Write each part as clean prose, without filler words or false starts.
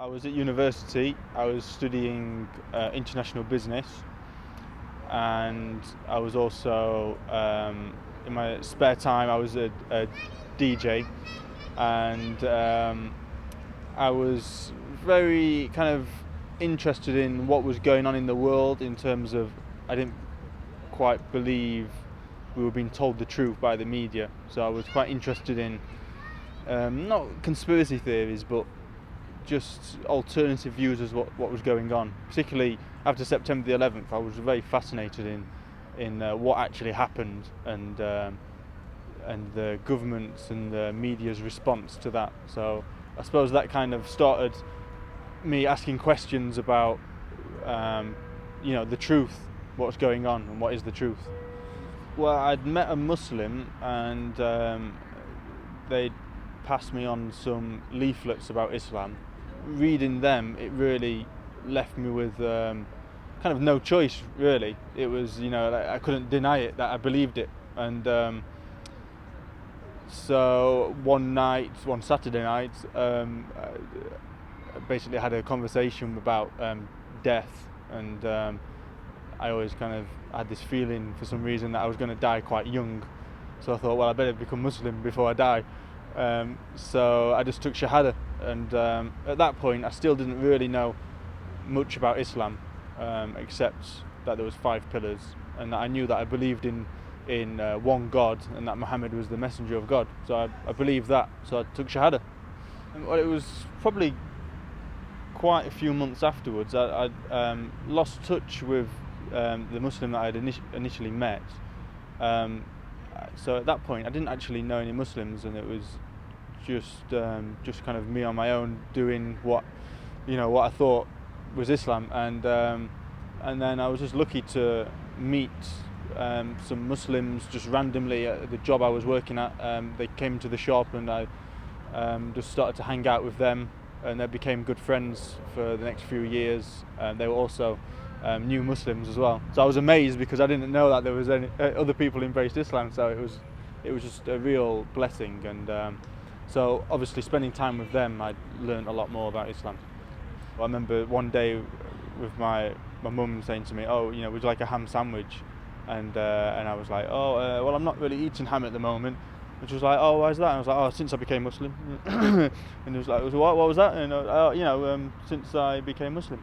was at university. I was studying international business, and I was also in my spare time I was a DJ, and I was very kind of interested in what was going on in the world. In terms of, I didn't quite believe we were being told the truth by the media, so I was quite interested in not conspiracy theories, but just alternative views as what was going on. Particularly after September the 11th, I was very fascinated in what actually happened, and the government's and the media's response to that. So I suppose that kind of started me asking questions about the truth, what's going on and what is the truth. Well, I'd met a Muslim, and they'd passed me on some leaflets about Islam. Reading them, it really left me with kind of no choice, really. It was, I couldn't deny it, that I believed it. And so one Saturday night, I basically had a conversation about death, and I always kind of had this feeling for some reason that I was going to die quite young. So I thought, well, I better become Muslim before I die. So I just took Shahada, and at that point I still didn't really know much about Islam, except that there was 5 pillars, and that I knew that I believed in one God, and that Muhammad was the messenger of God. So I believed that, so I took Shahada. And well, it was probably quite a few months afterwards I lost touch with the Muslim that I had initially met. So at that point I didn't actually know any Muslims, and it was just kind of me on my own doing what I thought was Islam, and then I was just lucky to meet some Muslims just randomly at the job I was working at. They came to the shop, and I just started to hang out with them, and they became good friends for the next few years. They were also new Muslims as well, so I was amazed because I didn't know that there was any other people embraced Islam. So it was just a real blessing, and so obviously spending time with them, I learned a lot more about Islam. I remember one day with my mum saying to me, "Oh, would you like a ham sandwich?" And I was like, "Oh, well, I'm not really eating ham at the moment." And she was like, "Oh, why is that?" And I was like, "Oh, since I became Muslim." And it was like, "What was that?" And since I became Muslim.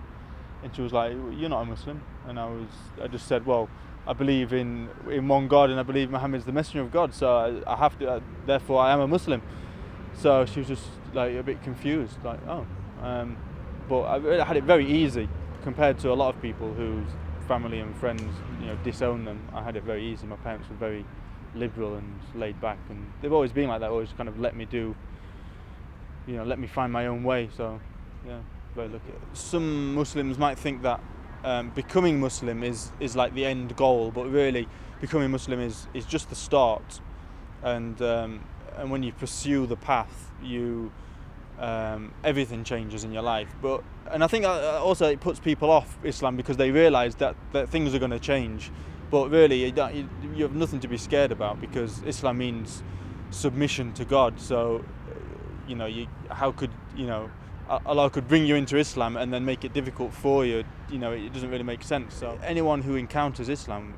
And she was like, "You're not a Muslim." And I just said, "Well, I believe in one God, and I believe Muhammad's the messenger of God, so I have to, therefore I am a Muslim." So she was just like a bit confused, like, "Oh." But I had it very easy compared to a lot of people whose family and friends, disown them. I had it very easy. My parents were very liberal and laid back, and they've always been like that. Always kind of let me find my own way. So, yeah, very lucky. Some Muslims might think that becoming Muslim is like the end goal, but really, becoming Muslim is just the start. And when you pursue the path, everything changes in your life. And I think also it puts people off Islam because they realise that things are going to change. But really, you have nothing to be scared about, because Islam means submission to God. So, how could Allah could bring you into Islam and then make it difficult for you? It doesn't really make sense. So anyone who encounters Islam,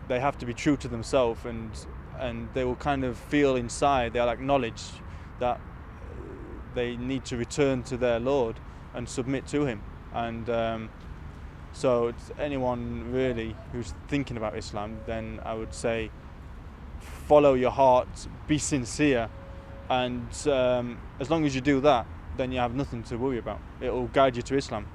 they have to be true to themselves, and they will kind of feel inside, they'll acknowledge that they need to return to their Lord and submit to Him. And so it's anyone really who's thinking about Islam, then I would say follow your heart, be sincere, and as long as you do that, then you have nothing to worry about. It will guide you to Islam.